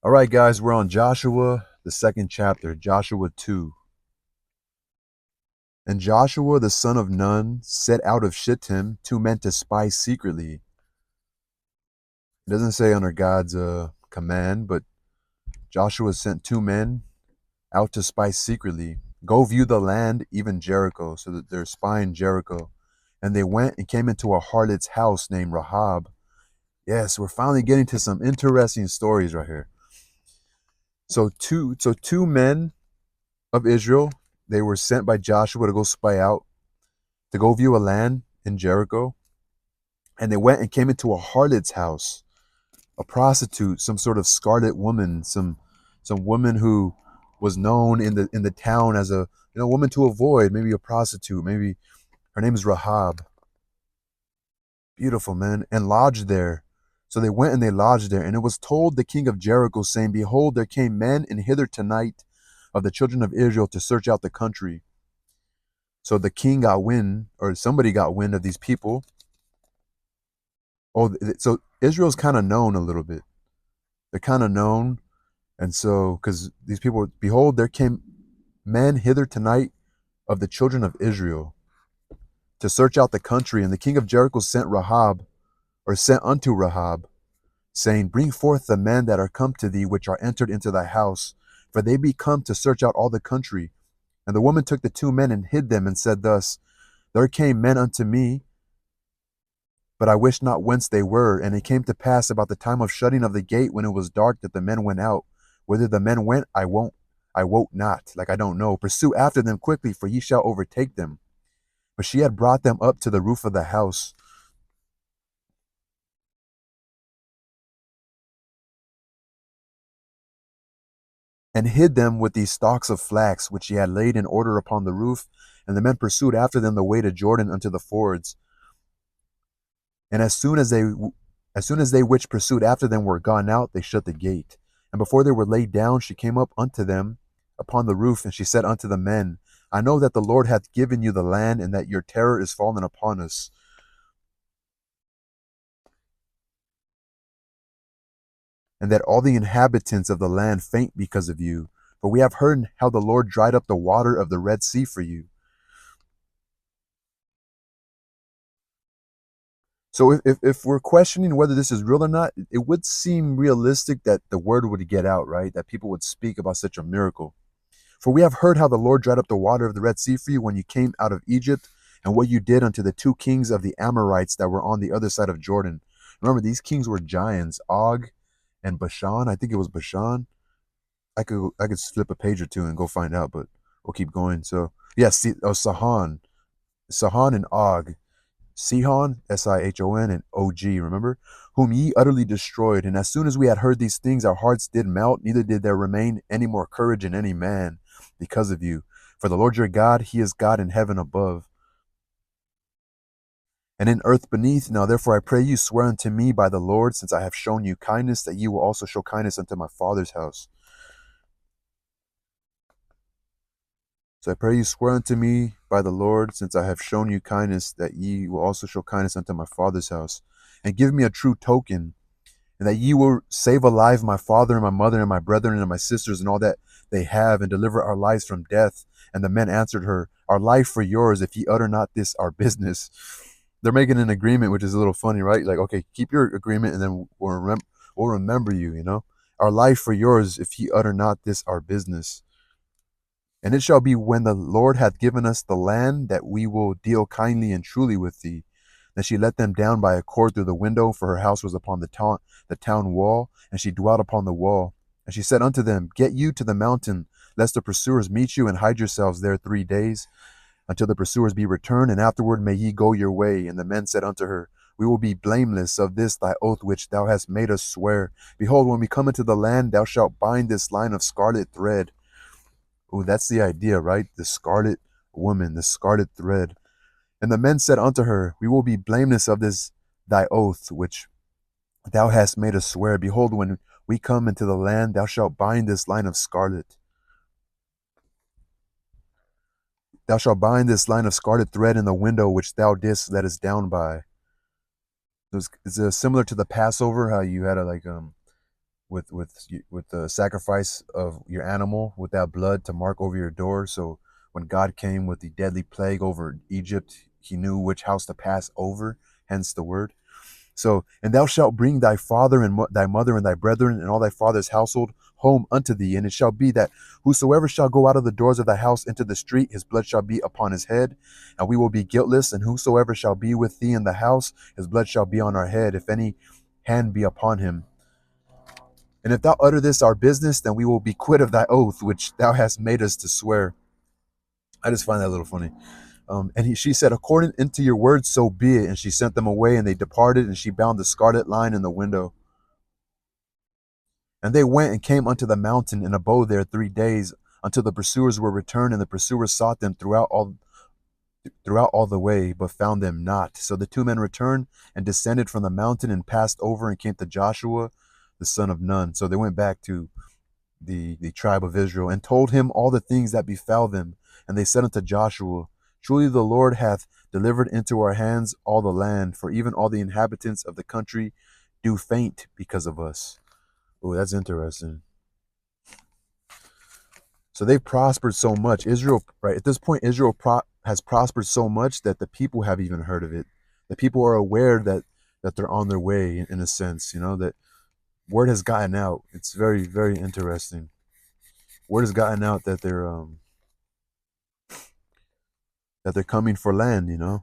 All right, guys, we're on Joshua, the second chapter, Joshua 2. And Joshua, the son of Nun, set out of Shittim 2 men to spy secretly. It doesn't say under God's command, but Joshua sent 2 men out to spy secretly. Go view the land, even Jericho, so that they're spying Jericho. And they went and came into a harlot's house named Rahab. Yes, we're finally getting to some interesting stories right here. So two men of Israel, they were sent by Joshua to go spy out, to go view a land in Jericho. And they went and came into a harlot's house, a prostitute, some sort of scarlet woman, some woman who was known in the town as a woman to avoid, maybe a prostitute, maybe her name is Rahab. Beautiful, man, and lodged there. So they went and they lodged there, and it was told the king of Jericho, saying, Behold, there came men in hither tonight of the children of Israel to search out the country. So the king got wind, or somebody got wind of these people. So Israel's kind of known a little bit. They're kind of known. And so, because these people, behold, there came men hither tonight of the children of Israel to search out the country. And the king of Jericho sent unto Rahab, saying, Bring forth the men that are come to thee, which are entered into thy house, for they be come to search out all the country. And the woman took the 2 men and hid them, and said thus, There came men unto me, but I wished not whence they were. And it came to pass about the time of shutting of the gate, when it was dark, that the men went out. Whither the men went, I wot not. Like I don't know. Pursue after them quickly, for ye shall overtake them. But she had brought them up to the roof of the house, and hid them with these stalks of flax, which she had laid in order upon the roof. And the men pursued after them the way to Jordan unto the fords. And as soon as they which pursued after them were gone out, they shut the gate. And before they were laid down, she came up unto them upon the roof, and she said unto the men, I know that the Lord hath given you the land, and that your terror is fallen upon us, and that all the inhabitants of the land faint because of you. For we have heard how the Lord dried up the water of the Red Sea for you. So if we're questioning whether this is real or not, it would seem realistic that the word would get out, right? That people would speak about such a miracle. For we have heard how the Lord dried up the water of the Red Sea for you when you came out of Egypt, and what you did unto the 2 kings of the Amorites that were on the other side of Jordan. Remember, these kings were giants, Og and Bashan. I think it was Bashan. I could flip a page or two and go find out, but we'll keep going. So yes, Sihon and Og. Sihon, Sihon, and Og, remember? Whom ye utterly destroyed. And as soon as we had heard these things, our hearts did melt, neither did there remain any more courage in any man because of you. For the Lord your God, he is God in heaven above, and in earth beneath. Now therefore I pray you, swear unto me by the Lord, since I have shown you kindness, that ye will also show kindness unto my father's house. So I pray you, swear unto me by the Lord, since I have shown you kindness, that ye will also show kindness unto my father's house. And give me a true token, and that ye will save alive my father and my mother and my brethren and my sisters and all that they have, and deliver our lives from death. And the men answered her, Our life for yours, if ye utter not this our business. They're making an agreement, which is a little funny, right? Like, okay, keep your agreement, and then we'll remember you, Our life for yours, if ye utter not this our business. And it shall be, when the Lord hath given us the land, that we will deal kindly and truly with thee. Then she let them down by a cord through the window, for her house was upon the town wall, and she dwelt upon the wall. And she said unto them, Get you to the mountain, lest the pursuers meet you, and hide yourselves there 3 days, until the pursuers be returned, and afterward may ye go your way. And the men said unto her, We will be blameless of this thy oath which thou hast made us swear. Behold, when we come into the land, thou shalt bind this line of scarlet thread. Oh, that's the idea, right? The scarlet woman, the scarlet thread. And the men said unto her, We will be blameless of this thy oath, which thou hast made us swear. Behold, when we come into the land, thou shalt bind this line of scarlet. Thou shalt bind this line of scarlet thread in the window which thou didst let us down by. It's similar to the Passover, how you had with the sacrifice of your animal with that blood to mark over your door. So when God came with the deadly plague over Egypt, he knew which house to pass over, hence the word. So, and thou shalt bring thy father and thy mother and thy brethren and all thy father's household home unto thee. And it shall be that whosoever shall go out of the doors of thy house into the street, his blood shall be upon his head, and we will be guiltless. And whosoever shall be with thee in the house, his blood shall be on our head, if any hand be upon him. And if thou utter this our business, then we will be quit of thy oath, which thou hast made us to swear. I just find that a little funny. She said, according into your words, so be it. And she sent them away, and they departed, and she bound the scarlet line in the window. And they went and came unto the mountain and abode there 3 days, until the pursuers were returned, and the pursuers sought them throughout all the way, but found them not. So the two men returned and descended from the mountain and passed over and came to Joshua, the son of Nun. So they went back to the tribe of Israel and told him all the things that befell them. And they said unto Joshua, truly the Lord hath delivered into our hands all the land, for even all the inhabitants of the country do faint because of us. Oh, that's interesting. So they've prospered so much. Israel, right at this point, Israel has prospered so much that the people have even heard of it. The people are aware that they're on their way, in a sense, that word has gotten out. It's very, very interesting. Word has gotten out that they're coming for land, And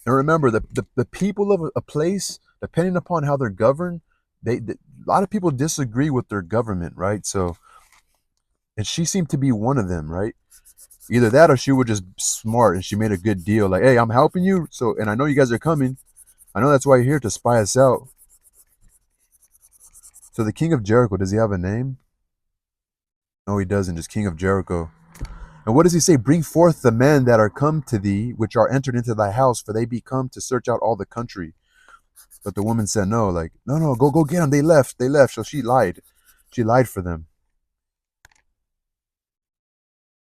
remember, the people of a place, depending upon how they're governed, a lot of people disagree with their government, right? So, and she seemed to be one of them, right? Either that or she was just smart and she made a good deal. Like, hey, I'm helping you. So, and I know you guys are coming. I know that's why you're here, to spy us out. So the king of Jericho, does he have a name? No, he doesn't. Just king of Jericho. And what does he say? Bring forth the men that are come to thee, which are entered into thy house, for they be come to search out all the country. But the woman said no, like, no, go get them. They left. So she lied. She lied for them.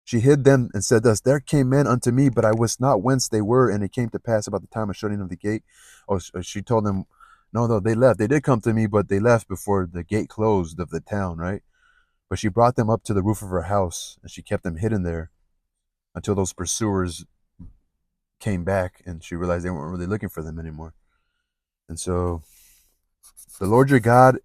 She hid them and said thus, there came men unto me, but I wist not whence they were. And it came to pass about the time of shutting of the gate. She told them, no, they left. They did come to me, but they left before the gate closed of the town, right? But she brought them up to the roof of her house, and she kept them hidden there until those pursuers came back, and she realized they weren't really looking for them anymore. And so the Lord your God,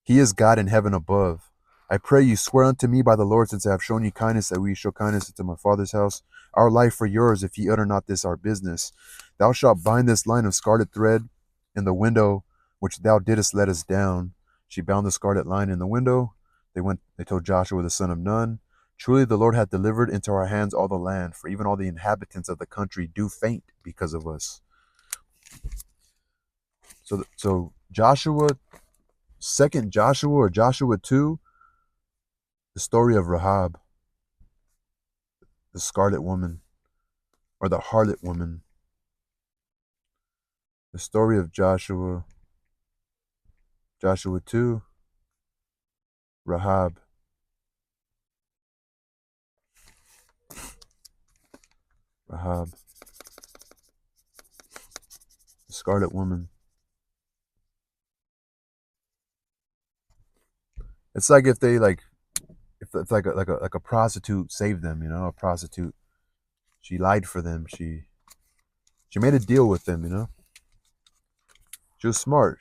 he is God in heaven above. I pray you, swear unto me by the Lord, since I have shown you kindness, that we show kindness unto my father's house, our life for yours, if ye utter not this our business. Thou shalt bind this line of scarlet thread in the window which thou didst let us down. She bound the scarlet line in the window. They told Joshua the son of Nun, truly the Lord hath delivered into our hands all the land, for even all the inhabitants of the country do faint because of us. So Joshua, 2nd Joshua or Joshua 2, the story of Rahab, the scarlet woman, or the harlot woman. The story of Joshua 2, Rahab. Rahab, the scarlet woman. It's like if it's like a prostitute saved them, a prostitute. She lied for them. She made a deal with them, She was smart.